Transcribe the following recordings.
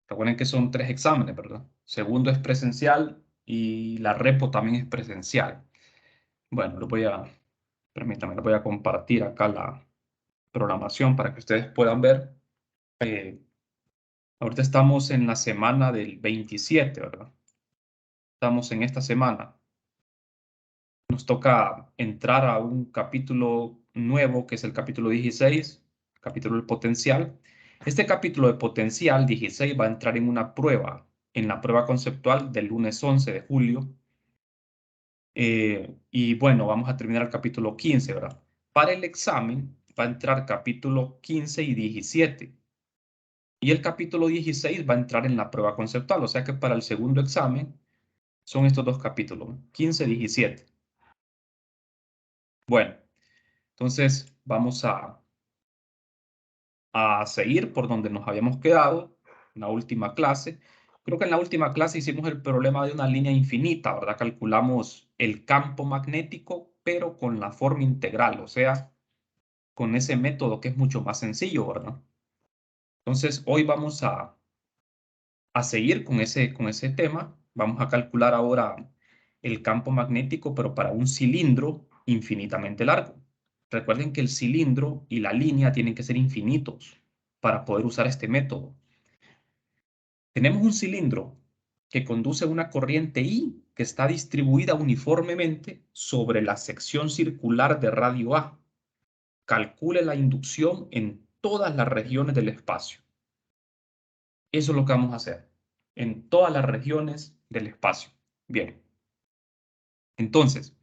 Recuerden que son 3 exámenes, ¿verdad? Segundo es presencial y la repo también es presencial. Bueno, permítanme, les voy a compartir acá la programación para que ustedes puedan ver. Ahorita estamos en la semana del 27, ¿verdad? Estamos en esta semana. Nos toca entrar a un capítulo nuevo, que es el capítulo 16, capítulo del potencial. Este capítulo de potencial 16 va a entrar en una prueba, en la prueba conceptual del lunes 11 de julio. Y bueno, vamos a terminar el capítulo 15, ¿verdad? Para el examen va a entrar capítulo 15 y 17. Y el capítulo 16 va a entrar en la prueba conceptual, o sea que para el segundo examen son estos dos capítulos, 15 y 17. Bueno, entonces vamos a seguir por donde nos habíamos quedado en la última clase. Creo que en la última clase hicimos el problema de una línea infinita, ¿verdad? Calculamos el campo magnético, pero con la forma integral, o sea, con ese método que es mucho más sencillo, ¿verdad? Entonces, hoy vamos a seguir con ese tema. Vamos a calcular ahora el campo magnético, pero para un cilindro infinitamente largo. Recuerden que el cilindro y la línea tienen que ser infinitos para poder usar este método. Tenemos un cilindro que conduce una corriente I que está distribuida uniformemente sobre la sección circular de radio A. Calcule la inducción en todas las regiones del espacio. Eso es lo que vamos a hacer, en todas las regiones del espacio. Bien, entonces,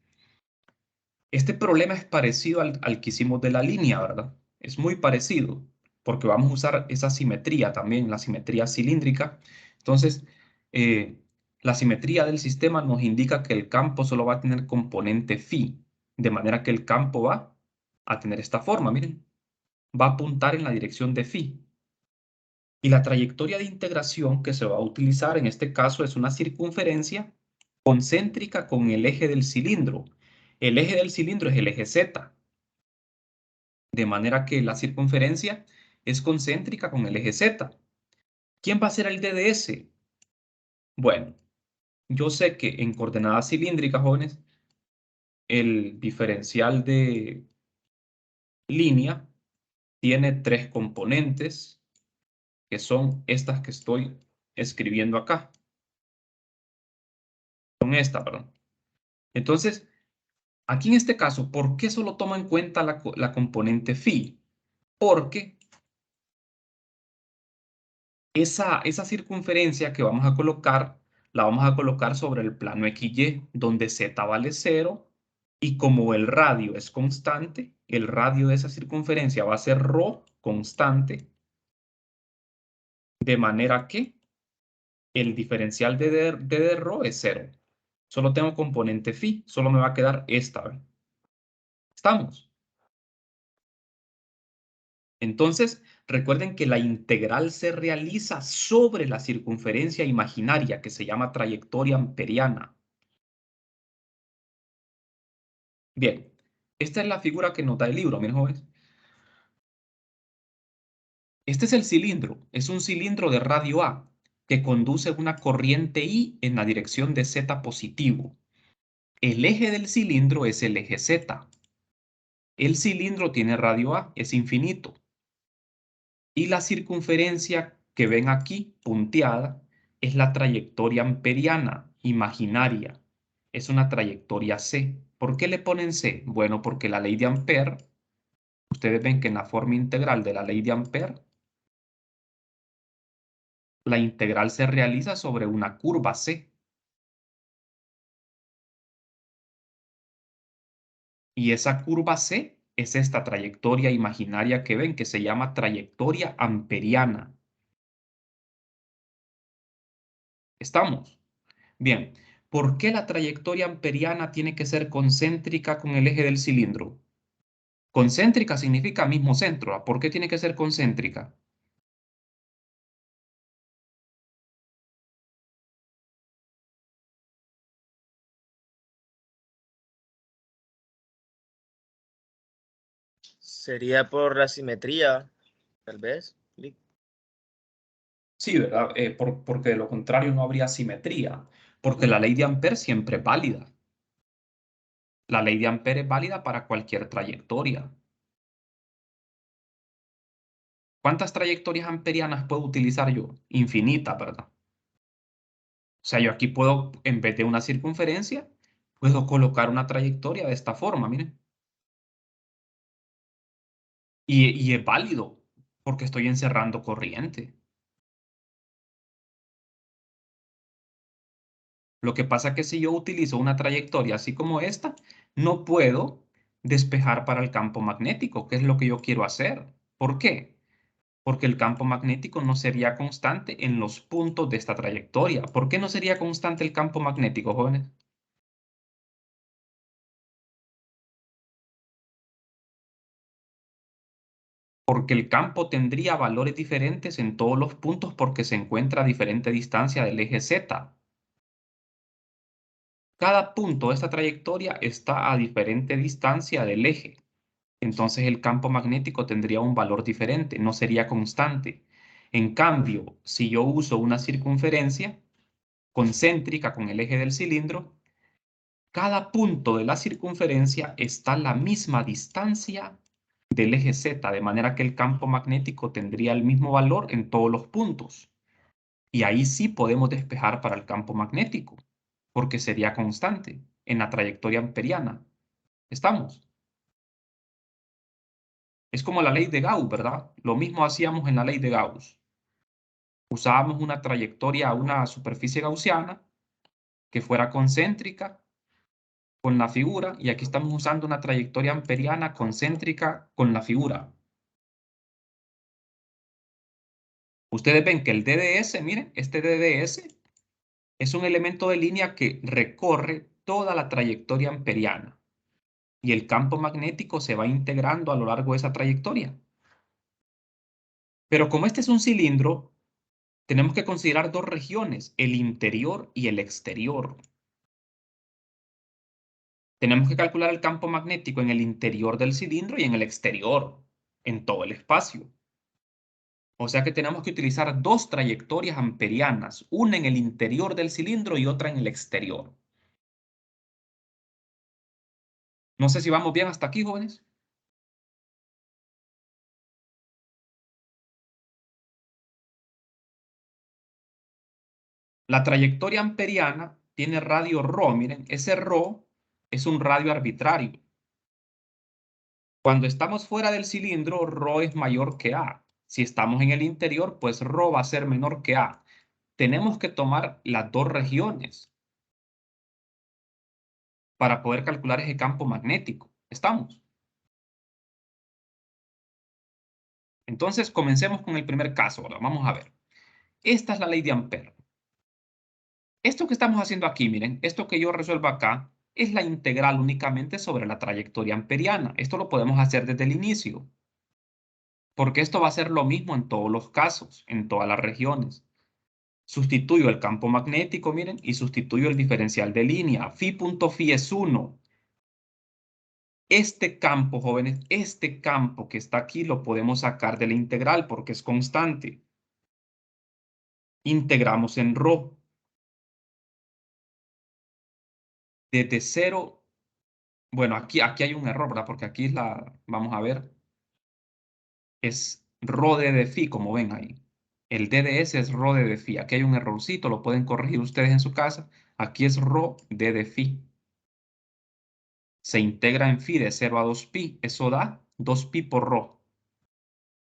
este problema es parecido al que hicimos de la línea, ¿verdad? Es muy parecido, porque vamos a usar esa simetría también, la simetría cilíndrica. Entonces, eh, la simetría del sistema nos indica que el campo solo va a tener componente phi, de manera que el campo va a tener esta forma, miren, va a apuntar en la dirección de phi. Y la trayectoria de integración que se va a utilizar en este caso es una circunferencia concéntrica con el eje del cilindro. El eje del cilindro es el eje Z, de manera que la circunferencia es concéntrica con el eje Z. ¿Quién va a ser el DDS? Bueno, yo sé que en coordenadas cilíndricas, jóvenes, el diferencial de línea tiene 3 componentes, que son estas que estoy escribiendo acá. Son esta, perdón. Entonces, aquí en este caso, ¿por qué solo toma en cuenta la componente phi? Porque esa circunferencia que vamos a colocar, la vamos a colocar sobre el plano XY, donde z vale 0, y como el radio es constante, el radio de esa circunferencia va a ser ρ constante, de manera que el diferencial de ρ es 0. Solo tengo componente phi, solo me va a quedar esta. ¿Ve? ¿Estamos? Entonces, recuerden que la integral se realiza sobre la circunferencia imaginaria que se llama trayectoria amperiana. Bien, esta es la figura que nos da el libro, miren jóvenes. Este es el cilindro, es un cilindro de radio A que conduce una corriente I en la dirección de Z positivo. El eje del cilindro es el eje Z. El cilindro tiene radio A, es infinito. Y la circunferencia que ven aquí, punteada, es la trayectoria amperiana, imaginaria. Es una trayectoria C. ¿Por qué le ponen C? Bueno, porque la ley de Ampère, ustedes ven que en la forma integral de la ley de Ampère, la integral se realiza sobre una curva C. Y esa curva C es esta trayectoria imaginaria que ven, que se llama trayectoria amperiana. ¿Estamos? Bien, ¿por qué la trayectoria amperiana tiene que ser concéntrica con el eje del cilindro? Concéntrica significa mismo centro. ¿Por qué tiene que ser concéntrica? Sería por la simetría, tal vez. Sí, ¿verdad? Porque de lo contrario no habría simetría, porque la ley de Ampère siempre es válida. La ley de Ampère es válida para cualquier trayectoria. ¿Cuántas trayectorias amperianas puedo utilizar yo? Infinitas, ¿verdad? O sea, yo aquí puedo, en vez de una circunferencia, puedo colocar una trayectoria de esta forma, miren. Y es válido, porque estoy encerrando corriente. Lo que pasa es que si yo utilizo una trayectoria así como esta, no puedo despejar para el campo magnético, que es lo que yo quiero hacer. ¿Por qué? Porque el campo magnético no sería constante en los puntos de esta trayectoria. ¿Por qué no sería constante el campo magnético, jóvenes? Porque el campo tendría valores diferentes en todos los puntos porque se encuentra a diferente distancia del eje Z. Cada punto de esta trayectoria está a diferente distancia del eje. Entonces el campo magnético tendría un valor diferente, no sería constante. En cambio, si yo uso una circunferencia concéntrica con el eje del cilindro, cada punto de la circunferencia está a la misma distancia del eje Z, de manera que el campo magnético tendría el mismo valor en todos los puntos. Y ahí sí podemos despejar para el campo magnético, porque sería constante en la trayectoria amperiana. ¿Estamos? Es como la ley de Gauss, ¿verdad? Lo mismo hacíamos en la ley de Gauss. Usábamos una trayectoria a una superficie gaussiana que fuera concéntrica con la figura, y aquí estamos usando una trayectoria amperiana concéntrica con la figura. Ustedes ven que el DDS, miren, este DDS es un elemento de línea que recorre toda la trayectoria amperiana y el campo magnético se va integrando a lo largo de esa trayectoria. Pero como este es un cilindro, tenemos que considerar dos regiones, el interior y el exterior. Tenemos que calcular el campo magnético en el interior del cilindro y en el exterior, en todo el espacio. O sea que tenemos que utilizar dos trayectorias amperianas, una en el interior del cilindro y otra en el exterior. No sé si vamos bien hasta aquí, jóvenes. La trayectoria amperiana tiene radio ρ. Miren, ese ρ es un radio arbitrario. Cuando estamos fuera del cilindro, ρ es mayor que A. Si estamos en el interior, pues ρ va a ser menor que A. Tenemos que tomar las dos regiones para poder calcular ese campo magnético. ¿Estamos? Entonces, comencemos con el primer caso. Ahora, vamos a ver. Esta es la ley de Ampère. Esto que estamos haciendo aquí, miren, esto que yo resuelvo acá, es la integral únicamente sobre la trayectoria amperiana. Esto lo podemos hacer desde el inicio, porque esto va a ser lo mismo en todos los casos, en todas las regiones. Sustituyo el campo magnético, miren, y sustituyo el diferencial de línea. Phi.phi es 1. Este campo, jóvenes, este campo que está aquí lo podemos sacar de la integral porque es constante. Integramos en ρ. Desde 0, bueno, aquí hay un error, ¿verdad? Porque aquí es vamos a ver, es ρ de phi, como ven ahí. El DDS es ρ de phi. Aquí hay un errorcito, lo pueden corregir ustedes en su casa. Aquí es ρ de phi. Se integra en phi de 0 a 2pi. Eso da 2pi por ρ.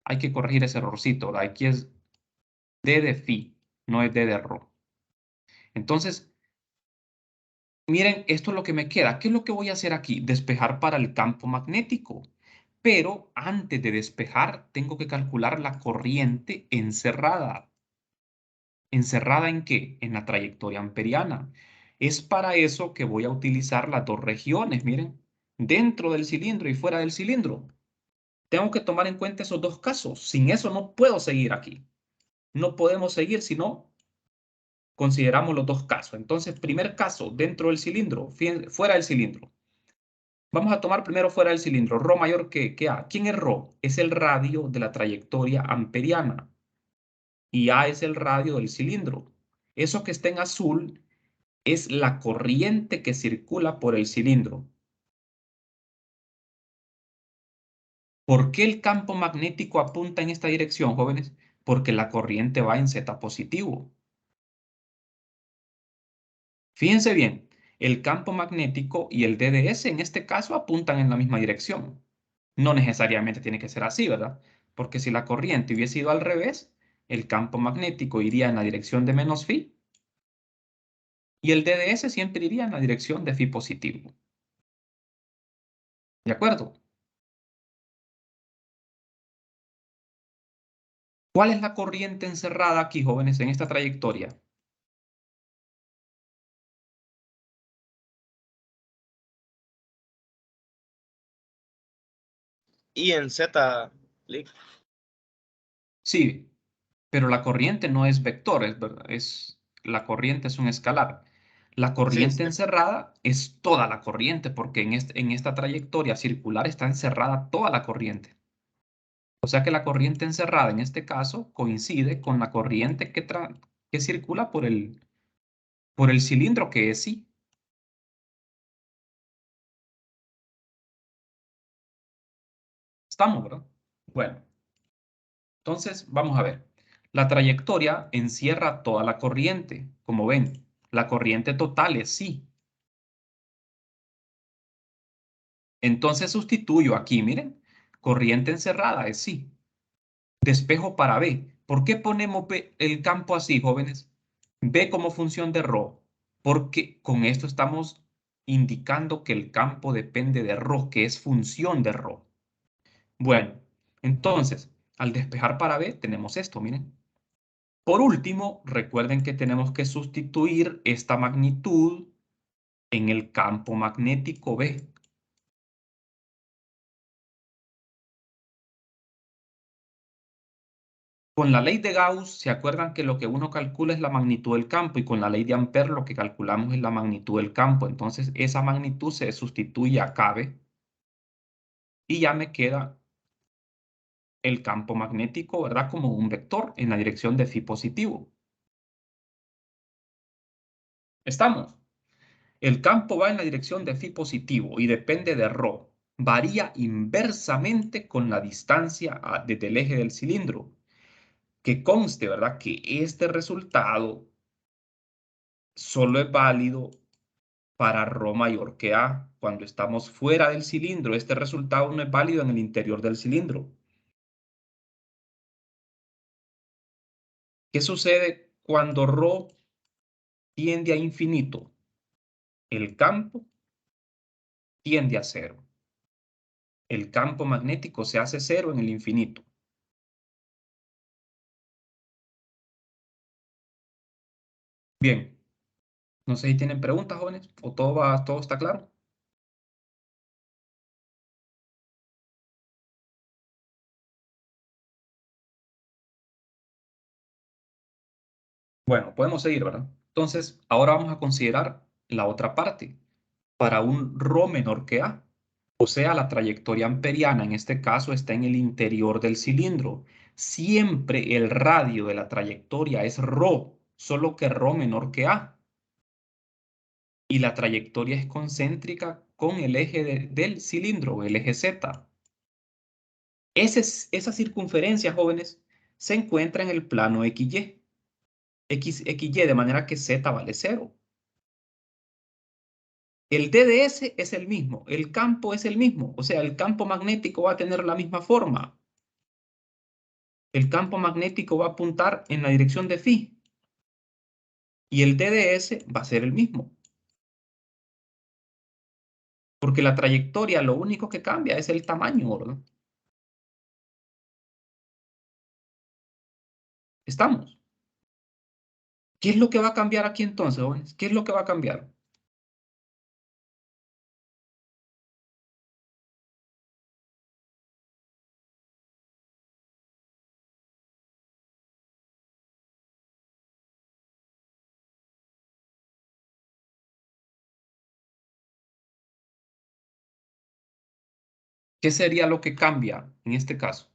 Hay que corregir ese errorcito, ¿verdad? Aquí es d de phi, no es d de ρ. Entonces, miren, esto es lo que me queda. ¿Qué es lo que voy a hacer aquí? Despejar para el campo magnético. Pero antes de despejar, tengo que calcular la corriente encerrada. ¿Encerrada en qué? En la trayectoria amperiana. Es para eso que voy a utilizar las dos regiones, miren, dentro del cilindro y fuera del cilindro. Tengo que tomar en cuenta esos dos casos. Sin eso no puedo seguir aquí. No podemos seguir si no consideramos los dos casos. Entonces, primer caso, dentro del cilindro, fuera del cilindro. Vamos a tomar primero fuera del cilindro, ρ mayor que A. ¿Quién es ρ? Es el radio de la trayectoria amperiana. y A es el radio del cilindro. Eso que está en azul es la corriente que circula por el cilindro. ¿Por qué el campo magnético apunta en esta dirección, jóvenes? Porque la corriente va en Z positivo. Fíjense bien, el campo magnético y el DDS en este caso apuntan en la misma dirección. No necesariamente tiene que ser así, ¿verdad? Porque si la corriente hubiese ido al revés, el campo magnético iría en la dirección de menos phi y el DDS siempre iría en la dirección de phi positivo. ¿De acuerdo? ¿Cuál es la corriente encerrada aquí, jóvenes, en esta trayectoria? Y en Z, Lick. Sí, pero la corriente no es vector, la corriente es un escalar. La Sí, corriente sí. encerrada es toda la corriente, porque en esta trayectoria circular está encerrada toda la corriente. O sea que la corriente encerrada en este caso coincide con la corriente que circula por el cilindro que es sí. ¿Estamos, verdad? Bueno, entonces vamos a ver. La trayectoria encierra toda la corriente. Como ven, la corriente total es sí. Entonces sustituyo aquí, miren, corriente encerrada es sí. Despejo para B. ¿Por qué ponemos el campo así, jóvenes? B como función de ρ. Porque con esto estamos indicando que el campo depende de ρ, que es función de ρ. Bueno, entonces, al despejar para B tenemos esto, miren. Por último, recuerden que tenemos que sustituir esta magnitud en el campo magnético B. Con la ley de Gauss, ¿se acuerdan que lo que uno calcula es la magnitud del campo? Y con la ley de Ampère lo que calculamos es la magnitud del campo. Entonces, esa magnitud se sustituye a KB y ya me queda el campo magnético, ¿verdad? Como un vector en la dirección de phi positivo. ¿Estamos? El campo va en la dirección de phi positivo y depende de ρ. Varía inversamente con la distancia desde el eje del cilindro. Que conste, ¿verdad? Que este resultado solo es válido para ρ mayor que A. Cuando estamos fuera del cilindro, este resultado no es válido en el interior del cilindro. ¿Qué sucede cuando ρ tiende a infinito? El campo tiende a cero. El campo magnético se hace cero en el infinito. Bien, no sé si tienen preguntas, jóvenes, o todo está claro. Bueno, podemos seguir, ¿verdad? Entonces, ahora vamos a considerar la otra parte. Para un ρ menor que A. O sea, la trayectoria amperiana en este caso está en el interior del cilindro. Siempre el radio de la trayectoria es ρ, solo que ρ menor que A. Y la trayectoria es concéntrica con el eje del cilindro, el eje Z. Esa circunferencia, jóvenes, se encuentra en el plano XY. XY, de manera que Z vale 0. El DDS es el mismo, el campo es el mismo, o sea, el campo magnético va a tener la misma forma. El campo magnético va a apuntar en la dirección de phi y el DDS va a ser el mismo, porque la trayectoria lo único que cambia es el tamaño, ¿verdad? ¿Estamos? ¿Qué es lo que va a cambiar aquí entonces, jóvenes? ¿Qué es lo que va a cambiar? ¿Qué sería lo que cambia en este caso?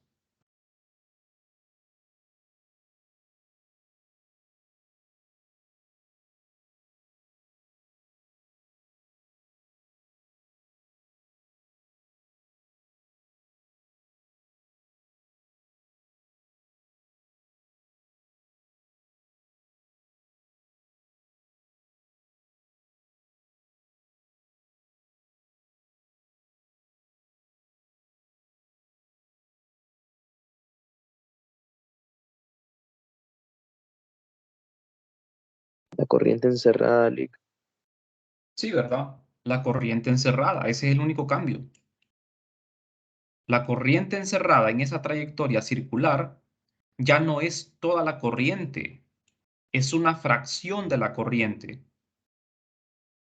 La corriente encerrada, Lick. Sí, ¿verdad? La corriente encerrada, ese es el único cambio. La corriente encerrada en esa trayectoria circular ya no es toda la corriente, es una fracción de la corriente.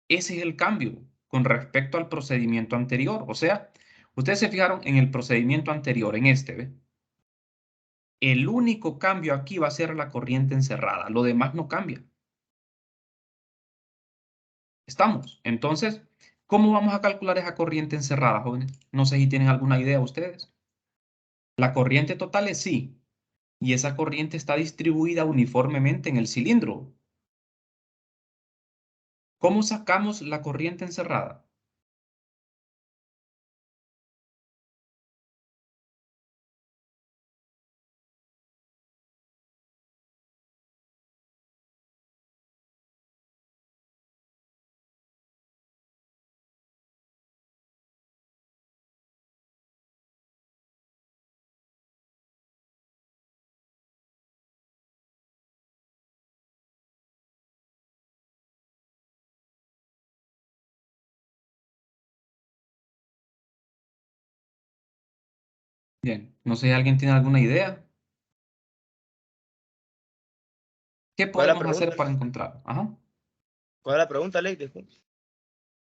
Ese es el cambio con respecto al procedimiento anterior. O sea, ustedes se fijaron en el procedimiento anterior, en este, ¿ve? El único cambio aquí va a ser la corriente encerrada, lo demás no cambia. ¿Estamos? Entonces, ¿cómo vamos a calcular esa corriente encerrada, jóvenes? No sé si tienen alguna idea ustedes. La corriente total es sí, y esa corriente está distribuida uniformemente en el cilindro. ¿Cómo sacamos la corriente encerrada? Bien, no sé si alguien tiene alguna idea. ¿Qué ¿Cuál es la podemos hacer pregunta? para encontrar? Ajá. ¿Cuál es la pregunta, Ley? Disculpe.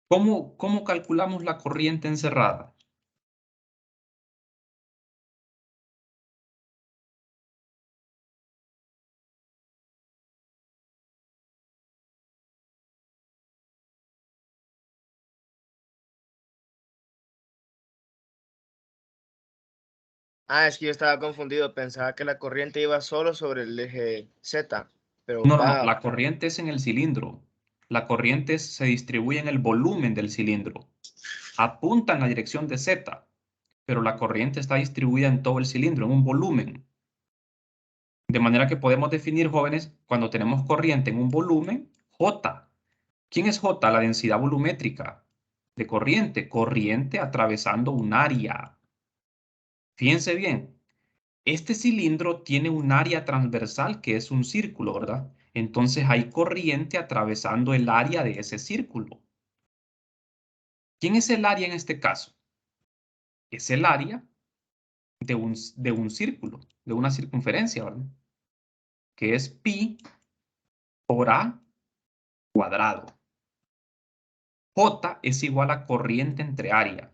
¿Cómo calculamos la corriente encerrada? Ah, es que yo estaba confundido. Pensaba que la corriente iba solo sobre el eje Z, pero No, no, no, va. la corriente es en el cilindro. La corriente se distribuye en el volumen del cilindro. Apunta en la dirección de Z, pero la corriente está distribuida en todo el cilindro, en un volumen. De manera que podemos definir, jóvenes, cuando tenemos corriente en un volumen, J. ¿Quién es J? La densidad volumétrica de corriente. Corriente atravesando un área. Fíjense bien, este cilindro tiene un área transversal que es un círculo, ¿verdad? Entonces hay corriente atravesando el área de ese círculo. ¿Quién es el área en este caso? Es el área de un círculo, de una circunferencia, ¿verdad? Que es pi por a cuadrado. J es igual a corriente entre área.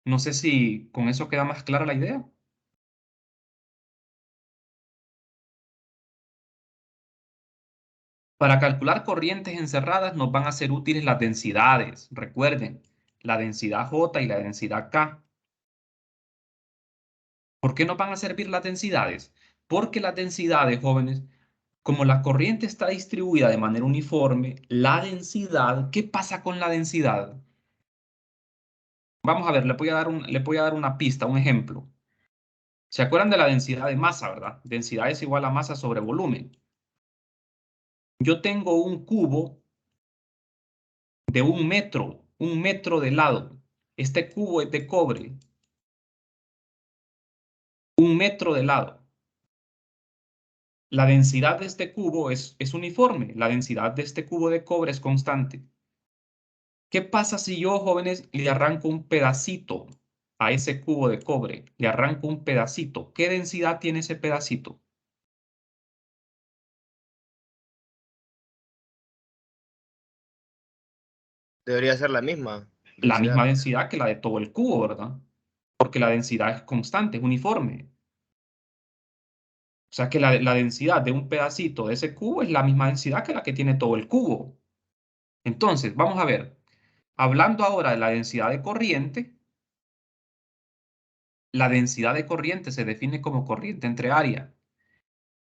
No sé si con eso queda más clara la idea. Para calcular corrientes encerradas nos van a ser útiles las densidades. Recuerden, la densidad J y la densidad K. ¿Por qué nos van a servir las densidades? Porque las densidades, jóvenes, como la corriente está distribuida de manera uniforme, la densidad, ¿qué pasa con la densidad? Vamos a ver, le voy a dar una pista, un ejemplo. ¿Se acuerdan de la densidad de masa, verdad? Densidad es igual a masa sobre volumen. Yo tengo un cubo de un metro de lado. Este cubo es de cobre, un metro de lado. La densidad de este cubo es uniforme, la densidad de este cubo de cobre es constante. ¿Qué pasa si yo, jóvenes, le arranco un pedacito a ese cubo de cobre? Le arranco un pedacito. ¿Qué densidad tiene ese pedacito? Debería ser la misma La misma densidad. densidad que la de todo el cubo, ¿verdad? Porque la densidad es constante, es uniforme. O sea que la densidad de un pedacito de ese cubo es la misma densidad que la que tiene todo el cubo. Entonces, vamos a ver. Hablando ahora de la densidad de corriente, la densidad de corriente se define como corriente entre área.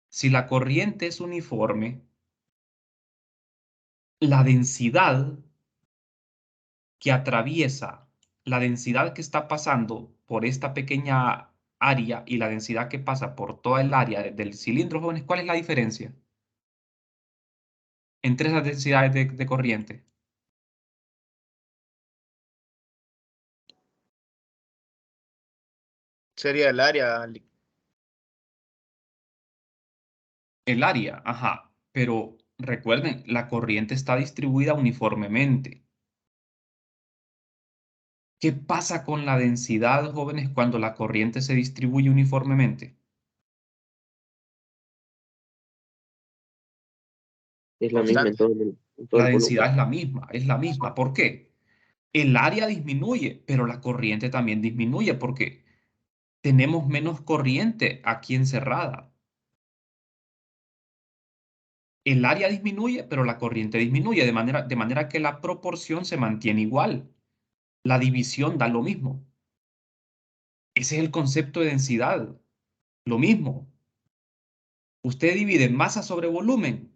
Si la corriente es uniforme, la densidad que atraviesa, la densidad que está pasando por esta pequeña área y la densidad que pasa por toda el área del cilindro, jóvenes, ¿cuál es la diferencia entre esas densidades de corriente? Sería el área. El área, ajá. Pero recuerden, la corriente está distribuida uniformemente. ¿Qué pasa con la densidad, jóvenes, cuando la corriente se distribuye uniformemente? Es la misma Constante. en todo La el densidad volumen. es la misma, es la misma. ¿Por qué? El área disminuye, pero la corriente también disminuye porque tenemos menos corriente aquí encerrada. El área disminuye, pero la corriente disminuye, de manera que la proporción se mantiene igual. La división da lo mismo. Ese es el concepto de densidad. Lo mismo. Usted divide masa sobre volumen.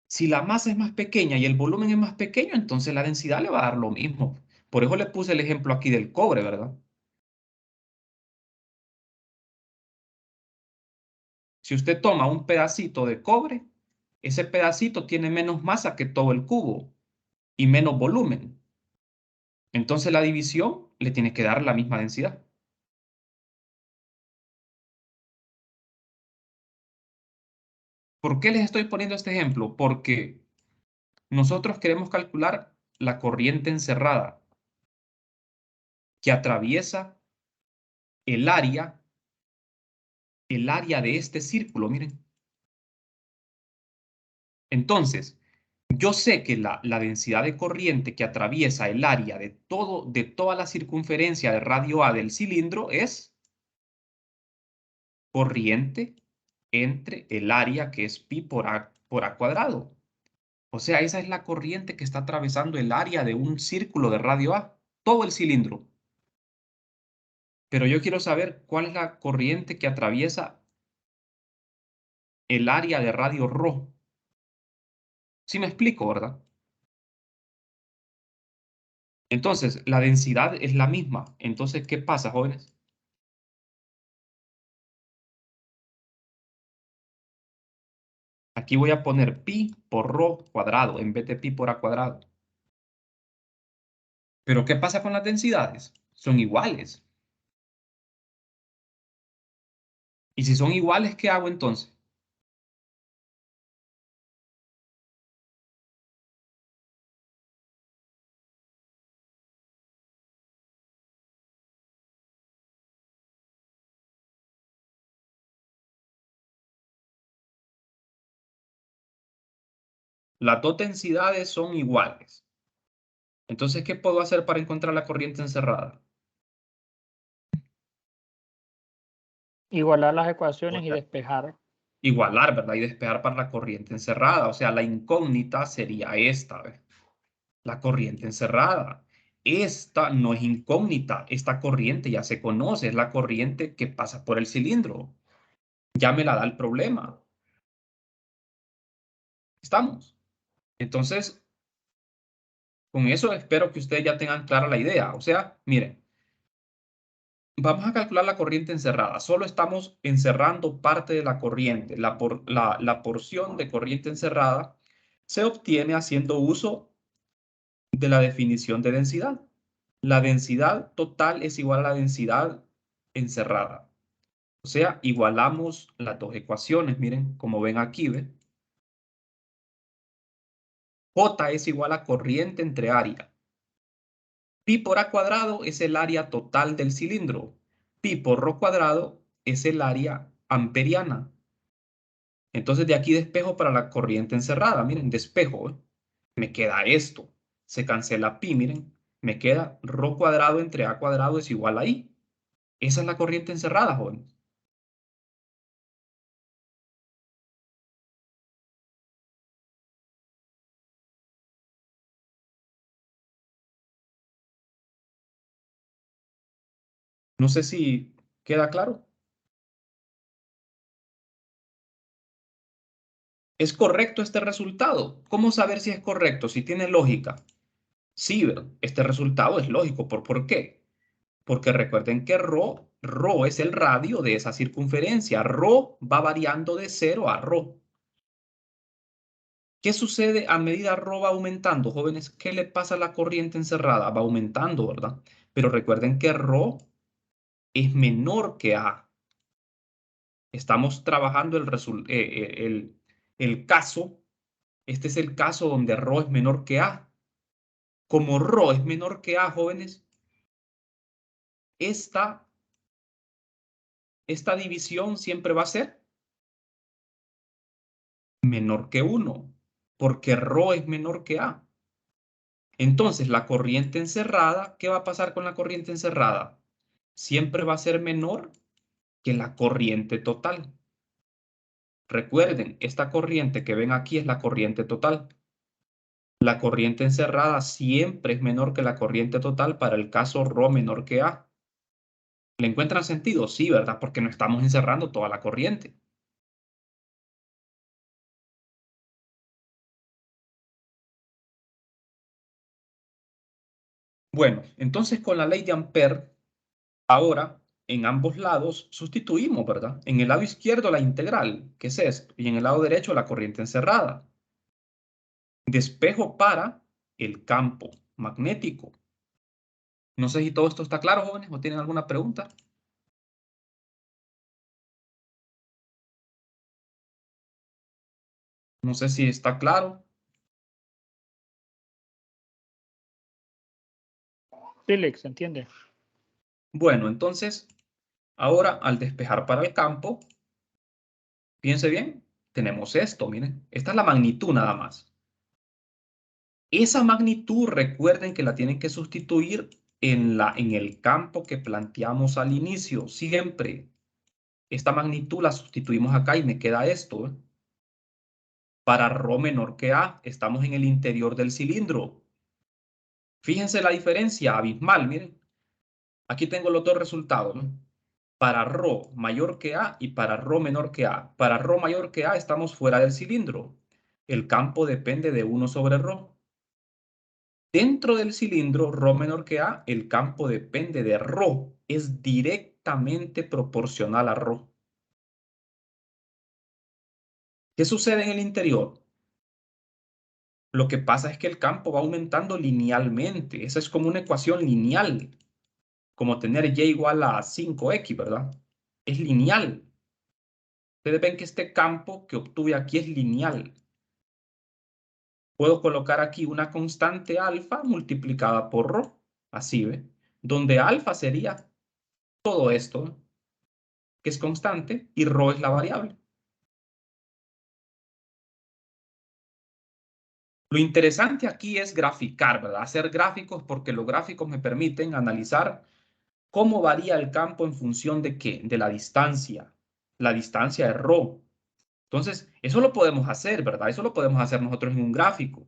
Si la masa es más pequeña y el volumen es más pequeño, entonces la densidad le va a dar lo mismo. Por eso le puse el ejemplo aquí del cobre, ¿verdad? Si usted toma un pedacito de cobre, ese pedacito tiene menos masa que todo el cubo y menos volumen. Entonces la división le tiene que dar la misma densidad. ¿Por qué les estoy poniendo este ejemplo? Porque nosotros queremos calcular la corriente encerrada que atraviesa el área, de este círculo, miren. Entonces, yo sé que la densidad de corriente que atraviesa el área de toda la circunferencia de radio A del cilindro es corriente entre el área que es pi por A cuadrado. O sea, esa es la corriente que está atravesando el área de un círculo de radio A, todo el cilindro. Pero yo quiero saber cuál es la corriente que atraviesa el área de radio ρ. ¿Sí me explico, verdad? Entonces, la densidad es la misma. Entonces, ¿qué pasa, jóvenes? Aquí voy a poner pi por ρ cuadrado en vez de pi por A cuadrado. Pero ¿qué pasa con las densidades? Son iguales. Y si son iguales, ¿qué hago entonces? Las dos densidades son iguales. Entonces, ¿qué puedo hacer para encontrar la corriente encerrada? Igualar las ecuaciones y despejar. Igualar, ¿verdad? Y despejar para la corriente encerrada. O sea, la incógnita sería esta, ¿ves? La corriente encerrada. Esta no es incógnita. Esta corriente ya se conoce. Es la corriente que pasa por el cilindro. Ya me la da el problema. ¿Estamos? Entonces, con eso espero que ustedes ya tengan clara la idea. O sea, miren, vamos a calcular la corriente encerrada. Solo estamos encerrando parte de la corriente. La porción de corriente encerrada se obtiene haciendo uso de la definición de densidad. La densidad total es igual a la densidad encerrada. O sea, igualamos las dos ecuaciones. Miren, como ven aquí, ¿ve? J es igual a corriente entre área. Pi por A cuadrado es el área total del cilindro. Pi por ρ cuadrado es el área amperiana. Entonces de aquí despejo para la corriente encerrada. Miren, despejo. Me queda esto. Se cancela pi, miren. Me queda ρ cuadrado entre A cuadrado es igual a I. Esa es la corriente encerrada, jóvenes. No sé si queda claro. ¿Es correcto este resultado? ¿Cómo saber si es correcto? Si tiene lógica. Sí, este resultado es lógico. ¿Por qué? Porque recuerden que ρ es el radio de esa circunferencia. Ρ va variando de 0 a ρ. ¿Qué sucede a medida ρ va aumentando, jóvenes? ¿Qué le pasa a la corriente encerrada? Va aumentando, ¿verdad? Pero recuerden que ρ es menor que A. Estamos trabajando el caso. Este es el caso donde Rho es menor que A. Como Rho es menor que A, jóvenes, esta división siempre va a ser menor que 1, porque Rho es menor que A. Entonces, la corriente encerrada, ¿qué va a pasar con la corriente encerrada? Siempre va a ser menor que la corriente total. Recuerden, esta corriente que ven aquí es la corriente total. La corriente encerrada siempre es menor que la corriente total para el caso Rho menor que A. ¿Le encuentran sentido? Sí, ¿verdad? Porque no estamos encerrando toda la corriente. Bueno, entonces con la ley de Ampère, ahora en ambos lados sustituimos, ¿verdad? En el lado izquierdo la integral, que es esto, y en el lado derecho la corriente encerrada. Despejo para el campo magnético. No sé si todo esto está claro, jóvenes, o tienen alguna pregunta. No sé si está claro. Sí, Lick, ¿se entiende? Bueno, entonces, ahora al despejar para el campo, fíjense bien, tenemos esto, miren, esta es la magnitud nada más. Esa magnitud, recuerden que la tienen que sustituir en el campo que planteamos al inicio, siempre. Esta magnitud la sustituimos acá y me queda esto, ¿eh? Para Rho menor que A, estamos en el interior del cilindro. Fíjense la diferencia abismal, miren. Aquí tengo los dos resultados, ¿no? Para Rho mayor que A y para Rho menor que A. Para Rho mayor que A estamos fuera del cilindro. El campo depende de 1 sobre Rho. Dentro del cilindro, Rho menor que A, el campo depende de Rho. Es directamente proporcional a Rho. ¿Qué sucede en el interior? Lo que pasa es que el campo va aumentando linealmente. Esa es como una ecuación lineal. Como tener y igual a 5x, ¿verdad? Es lineal. Ustedes ven que este campo que obtuve aquí es lineal. Puedo colocar aquí una constante alfa multiplicada por Rho. Así, ¿ve? Donde alfa sería todo esto, ¿no? Que es constante, y Rho es la variable. Lo interesante aquí es graficar, ¿verdad? Hacer gráficos, porque los gráficos me permiten analizar cómo varía el campo en función de qué, de la distancia de Rho. Entonces, eso lo podemos hacer, ¿verdad? Eso lo podemos hacer nosotros en un gráfico.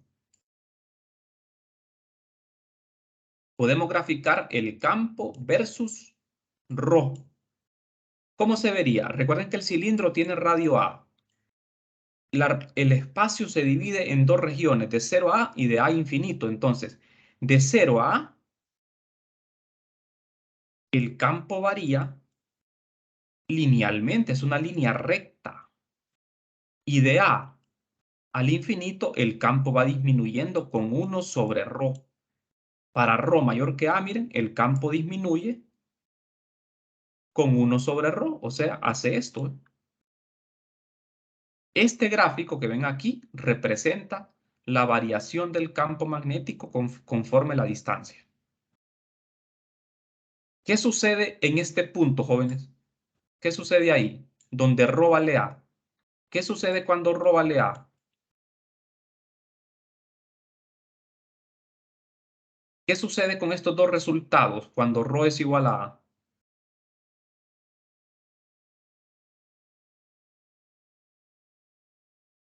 Podemos graficar el campo versus Rho. ¿Cómo se vería? Recuerden que el cilindro tiene radio A. El espacio se divide en dos regiones, de 0 a A y de A infinito. Entonces, de 0 a A, el campo varía linealmente, es una línea recta. Y de A al infinito, el campo va disminuyendo con 1 sobre Rho. Para Rho mayor que A, miren, el campo disminuye con 1 sobre Rho, o sea, hace esto. Este gráfico que ven aquí representa la variación del campo magnético conforme la distancia. ¿Qué sucede en este punto, jóvenes? ¿Qué sucede ahí? Donde Rho vale A. ¿Qué sucede cuando Rho vale A? ¿Qué sucede con estos dos resultados cuando Rho es igual a A?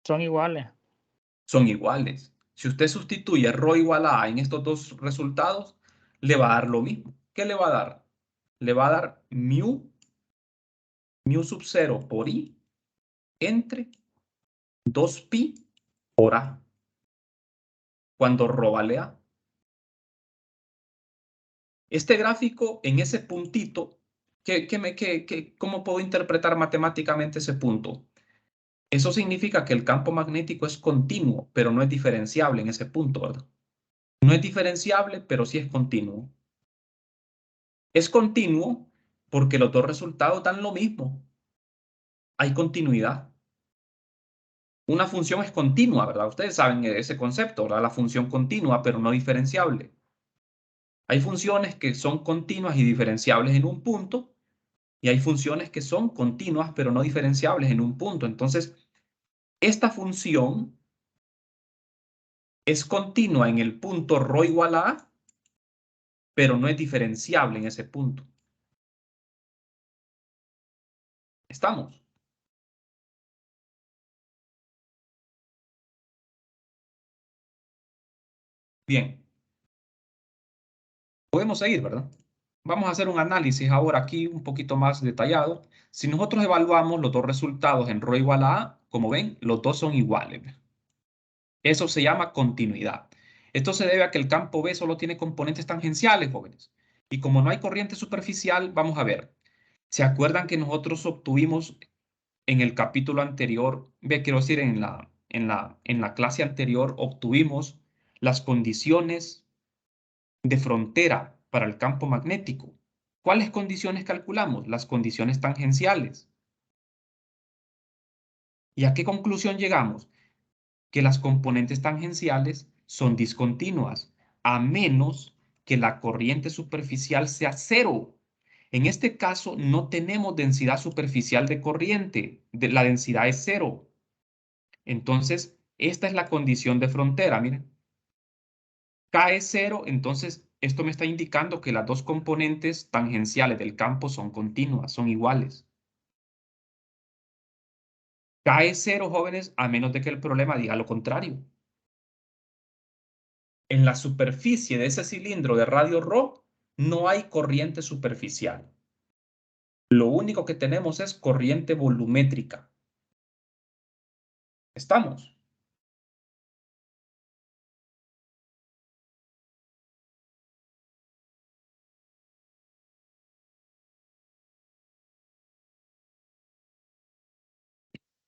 Son iguales. Son iguales. Si usted sustituye Rho igual a en estos dos resultados, le va a dar lo mismo. ¿Qué le va a dar? Le va a dar mu sub 0 por I entre 2pi por A. Cuando Rho vale A. Este gráfico en ese puntito, ¿cómo puedo interpretar matemáticamente ese punto? Eso significa que el campo magnético es continuo, pero no es diferenciable en ese punto, ¿verdad? No es diferenciable, pero sí es continuo. Es continuo porque los dos resultados dan lo mismo. hay continuidad. Una función es continua, ¿verdad? Ustedes saben ese concepto, ¿verdad? La función continua, pero no diferenciable. Hay funciones que son continuas y diferenciables en un punto, y hay funciones que son continuas, pero no diferenciables en un punto. Entonces, esta función es continua en el punto ρ igual a A, pero no es diferenciable en ese punto. ¿Estamos? Bien. Podemos seguir, ¿verdad? Vamos a hacer un análisis ahora aquí un poquito más detallado. Si nosotros evaluamos los dos resultados en ρ igual a A, como ven, los dos son iguales. Eso se llama continuidad. Esto se debe a que el campo B solo tiene componentes tangenciales, jóvenes. Y como no hay corriente superficial, vamos a ver. ¿Se acuerdan que nosotros obtuvimos en el capítulo anterior, quiero decir, en la clase anterior, obtuvimos las condiciones de frontera para el campo magnético? ¿Cuáles condiciones calculamos? Las condiciones tangenciales. ¿Y a qué conclusión llegamos? Que las componentes tangenciales son discontinuas, a menos que la corriente superficial sea cero. En este caso, no tenemos densidad superficial de corriente, la densidad es cero. Entonces, esta es la condición de frontera, miren. K es cero, entonces esto me está indicando que las dos componentes tangenciales del campo son continuas, son iguales. K es cero, jóvenes, a menos de que el problema diga lo contrario. En la superficie de ese cilindro de radio ρ no hay corriente superficial. Lo único que tenemos es corriente volumétrica. ¿Estamos?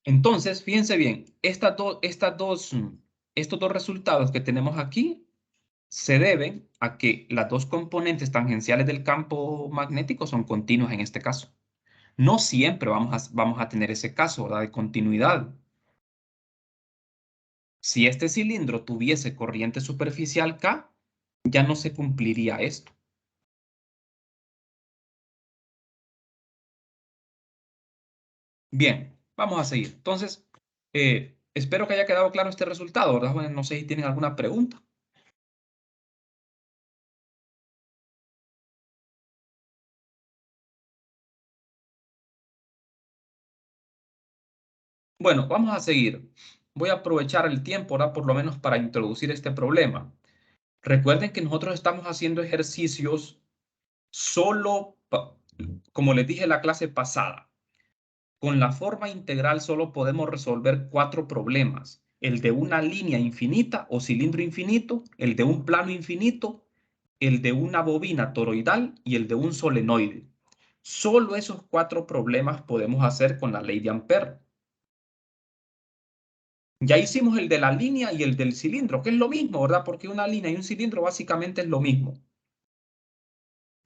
Entonces, fíjense bien, estos dos resultados que tenemos aquí se deben a que las dos componentes tangenciales del campo magnético son continuas en este caso. No siempre vamos a tener ese caso, ¿verdad?, de continuidad. Si este cilindro tuviese corriente superficial K, ya no se cumpliría esto. Bien, vamos a seguir. Entonces, espero que haya quedado claro este resultado, ¿verdad? Bueno, no sé si tienen alguna pregunta. Bueno, vamos a seguir. Voy a aprovechar el tiempo, ¿verdad?, por lo menos para introducir este problema. Recuerden que nosotros estamos haciendo ejercicios solo, como les dije en la clase pasada, con la forma integral solo podemos resolver 4 problemas. El de una línea infinita o cilindro infinito, el de un plano infinito, el de una bobina toroidal y el de un solenoide. Solo esos 4 problemas podemos hacer con la ley de Ampère. Ya hicimos el de la línea y el del cilindro, que es lo mismo, ¿verdad? Porque una línea y un cilindro básicamente es lo mismo.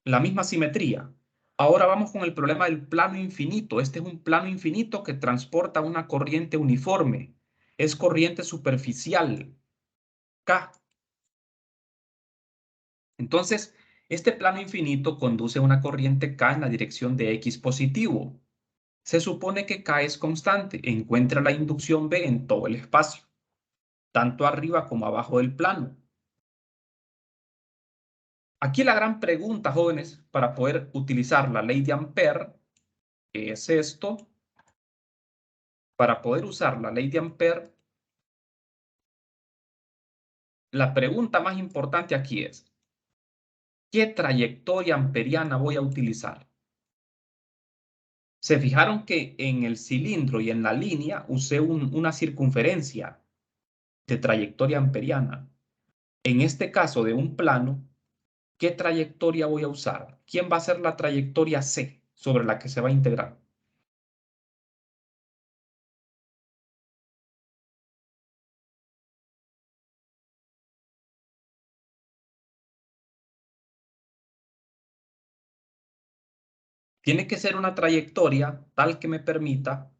La misma simetría. Ahora vamos con el problema del plano infinito. Este es un plano infinito que transporta una corriente uniforme. Es corriente superficial, K. Entonces, este plano infinito conduce una corriente K en la dirección de X positivo. Se supone que K es constante. Encuentra la inducción B en todo el espacio, tanto arriba como abajo del plano. Aquí la gran pregunta, jóvenes, para poder utilizar la ley de Ampère, que es esto. Para poder usar la ley de Ampère, la pregunta más importante aquí es, ¿qué trayectoria amperiana voy a utilizar? Se fijaron que en el cilindro y en la línea usé una circunferencia de trayectoria amperiana. En este caso de un plano, ¿qué trayectoria voy a usar? ¿Quién va a ser la trayectoria C sobre la que se va a integrar? Tiene que ser una trayectoria tal que me permita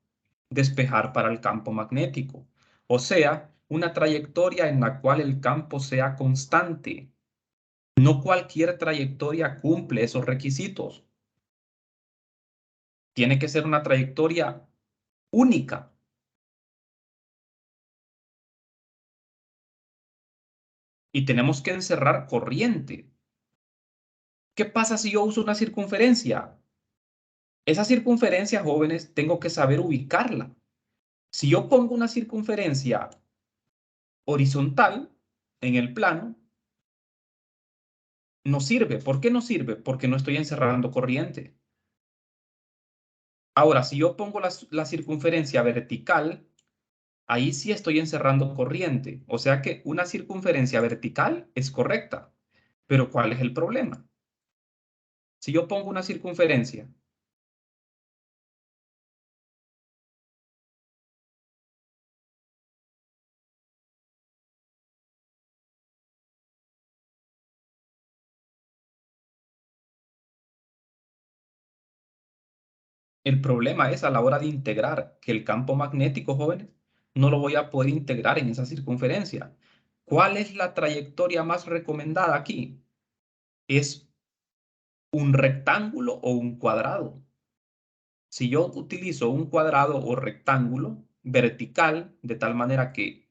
despejar para el campo magnético. O sea, una trayectoria en la cual el campo sea constante. No cualquier trayectoria cumple esos requisitos. Tiene que ser una trayectoria única. Y tenemos que encerrar corriente. ¿Qué pasa si yo uso una circunferencia? Esa circunferencia, jóvenes, tengo que saber ubicarla. Si yo pongo una circunferencia horizontal en el plano, no sirve. ¿Por qué no sirve? Porque no estoy encerrando corriente. Ahora, si yo pongo la circunferencia vertical, ahí sí estoy encerrando corriente. O sea que una circunferencia vertical es correcta. Pero ¿cuál es el problema? Si yo pongo una circunferencia el problema es a la hora de integrar que el campo magnético, jóvenes, no lo voy a poder integrar en esa circunferencia. ¿Cuál es la trayectoria más recomendada aquí? ¿Es un rectángulo o un cuadrado? Si yo utilizo un cuadrado o rectángulo vertical, de tal manera que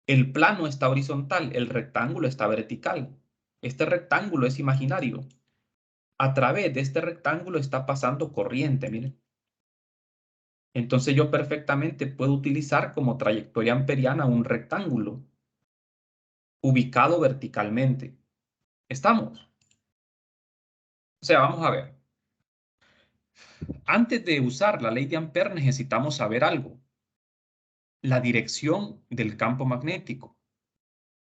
el plano está horizontal, el rectángulo está vertical. Este rectángulo es imaginario. A través de este rectángulo está pasando corriente, miren. Entonces yo perfectamente puedo utilizar como trayectoria amperiana un rectángulo ubicado verticalmente. ¿Estamos? O sea, vamos a ver. Antes de usar la ley de Ampère necesitamos saber algo. La dirección del campo magnético.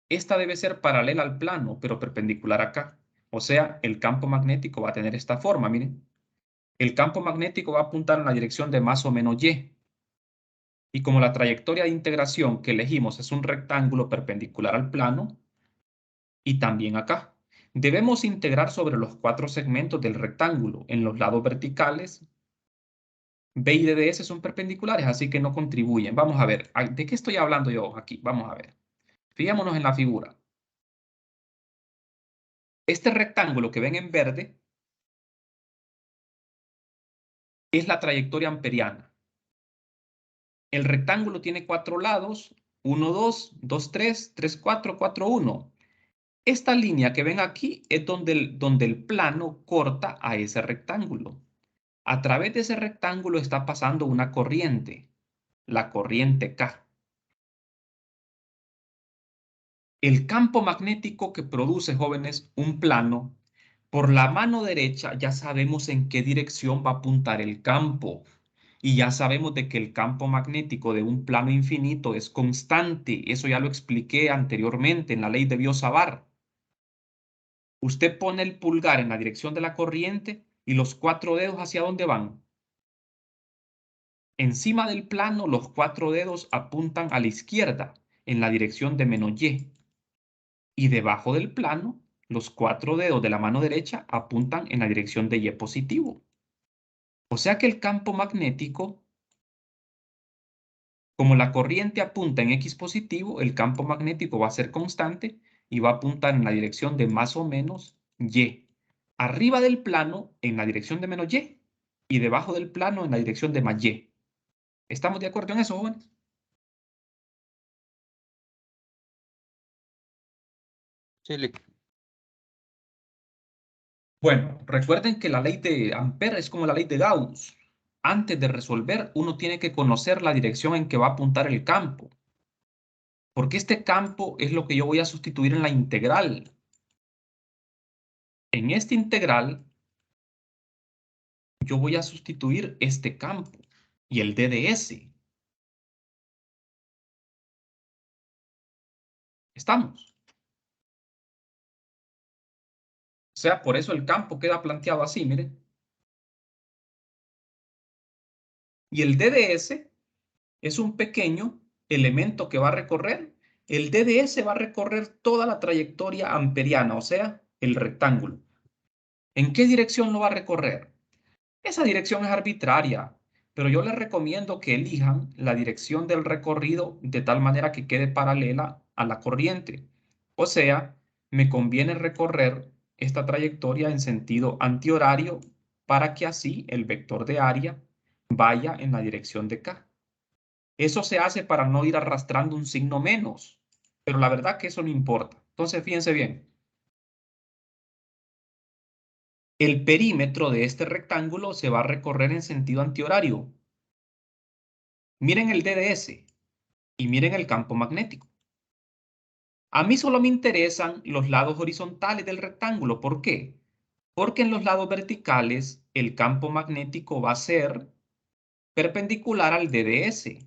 Esta debe ser paralela al plano, pero perpendicular acá. O sea, el campo magnético va a tener esta forma, miren. El campo magnético va a apuntar en la dirección de más o menos Y. Y como la trayectoria de integración que elegimos es un rectángulo perpendicular al plano, y también acá. Debemos integrar sobre los 4 segmentos del rectángulo. En los lados verticales, B y DDS son perpendiculares, así que no contribuyen. Vamos a ver, ¿de qué estoy hablando yo aquí? Vamos a ver. Fijémonos en la figura. Este rectángulo que ven en verde es la trayectoria amperiana. El rectángulo tiene 4 lados, 1, 2, 2, 3, 3, 4, 4, 1. Esta línea que ven aquí es donde el plano corta a ese rectángulo. A través de ese rectángulo está pasando una corriente, la corriente K. El campo magnético que produce, jóvenes, un plano, por la mano derecha ya sabemos en qué dirección va a apuntar el campo. Y ya sabemos de que el campo magnético de un plano infinito es constante. Eso ya lo expliqué anteriormente en la ley de Biot-Savart. Usted pone el pulgar en la dirección de la corriente y los 4 dedos ¿hacia dónde van? Encima del plano, los 4 dedos apuntan a la izquierda, en la dirección de menos Y. Y debajo del plano, los 4 dedos de la mano derecha apuntan en la dirección de Y positivo. O sea que el campo magnético, como la corriente apunta en X positivo, el campo magnético va a ser constante y va a apuntar en la dirección de más o menos Y. Arriba del plano, en la dirección de menos Y. Y debajo del plano, en la dirección de más Y. ¿Estamos de acuerdo en eso, jóvenes? Sí, Bueno, recuerden que la ley de Ampère es como la ley de Gauss. Antes de resolver, uno tiene que conocer la dirección en que va a apuntar el campo. Porque este campo es lo que yo voy a sustituir en la integral. En este integral, yo voy a sustituir este campo y el DDS. ¿Estamos? O sea, por eso el campo queda planteado así, miren. Y el DDS es un pequeño elemento que va a recorrer. El DDS va a recorrer toda la trayectoria amperiana, o sea, el rectángulo. ¿En qué dirección lo va a recorrer? Esa dirección es arbitraria, pero yo les recomiendo que elijan la dirección del recorrido de tal manera que quede paralela a la corriente. O sea, me conviene recorrer esta trayectoria en sentido antihorario para que así el vector de área vaya en la dirección de K. Eso se hace para no ir arrastrando un signo menos, pero la verdad que eso no importa. Entonces, fíjense bien. El perímetro de este rectángulo se va a recorrer en sentido antihorario. Miren el DDS y miren el campo magnético. A mí solo me interesan los lados horizontales del rectángulo. ¿Por qué? Porque en los lados verticales el campo magnético va a ser perpendicular al DDS,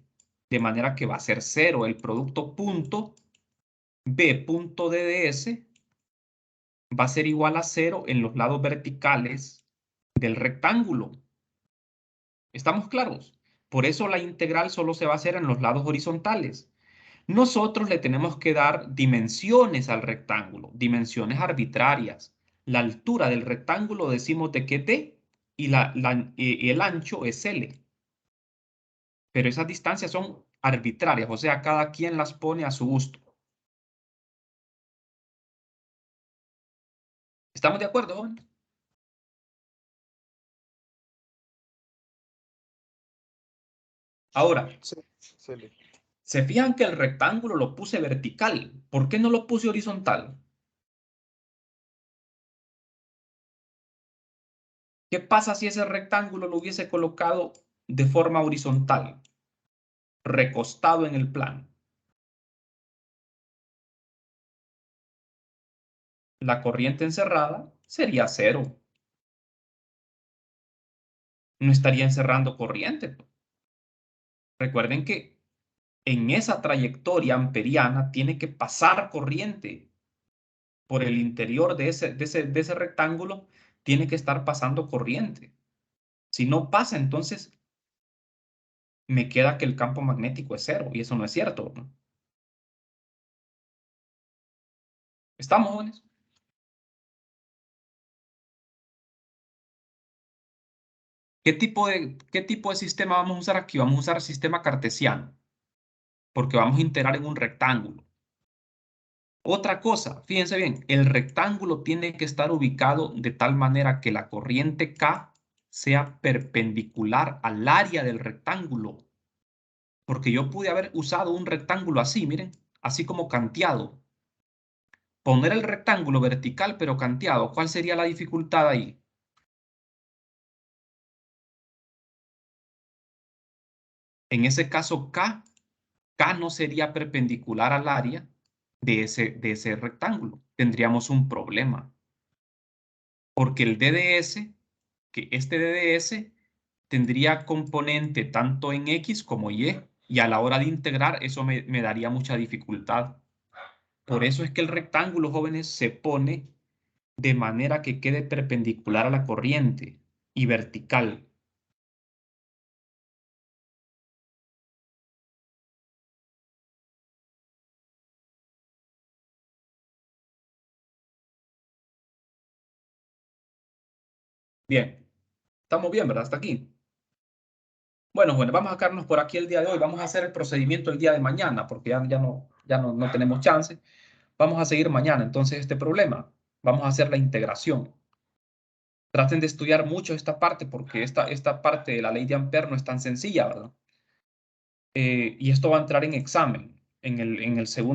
de manera que va a ser 0 el producto punto B punto DDS va a ser igual a 0 en los lados verticales del rectángulo. ¿Estamos claros? Por eso la integral solo se va a hacer en los lados horizontales. Nosotros le tenemos que dar dimensiones al rectángulo, dimensiones arbitrarias. La altura del rectángulo decimos de que es D y el ancho es L. Pero esas distancias son arbitrarias, o sea, cada quien las pone a su gusto. ¿Estamos de acuerdo, jóvenes? Ahora, Sí, sí. se fijan que el rectángulo lo puse vertical. ¿Por qué no lo puse horizontal? ¿Qué pasa si ese rectángulo lo hubiese colocado de forma horizontal, recostado en el plano? La corriente encerrada sería 0. No estaría encerrando corriente. Recuerden que en esa trayectoria amperiana tiene que pasar corriente por el interior de ese rectángulo, tiene que estar pasando corriente. Si no pasa, entonces me queda que el campo magnético es 0 y eso no es cierto, ¿no? ¿Estamos, jóvenes? ¿Qué tipo de sistema vamos a usar aquí? Vamos a usar el sistema cartesiano, porque vamos a integrar en un rectángulo. Otra cosa, fíjense bien, el rectángulo tiene que estar ubicado de tal manera que la corriente K sea perpendicular al área del rectángulo. Porque yo pude haber usado un rectángulo así, miren, así como canteado. Poner el rectángulo vertical pero canteado, ¿cuál sería la dificultad ahí? En ese caso, K no sería perpendicular al área de ese rectángulo. Tendríamos un problema. Porque el DDS, que este DDS tendría componente tanto en X como Y, y a la hora de integrar eso me daría mucha dificultad. Por eso es que el rectángulo, jóvenes, se pone de manera que quede perpendicular a la corriente y vertical. Bien, estamos bien, ¿verdad? Hasta aquí. Bueno, vamos a quedarnos por aquí el día de hoy. Vamos a hacer el procedimiento el día de mañana, porque ya no tenemos chance. Vamos a seguir mañana, entonces, este problema. Vamos a hacer la integración. Traten de estudiar mucho esta parte, porque esta parte de la ley de Ampère no es tan sencilla, ¿verdad? Y esto va a entrar en examen en el segundo.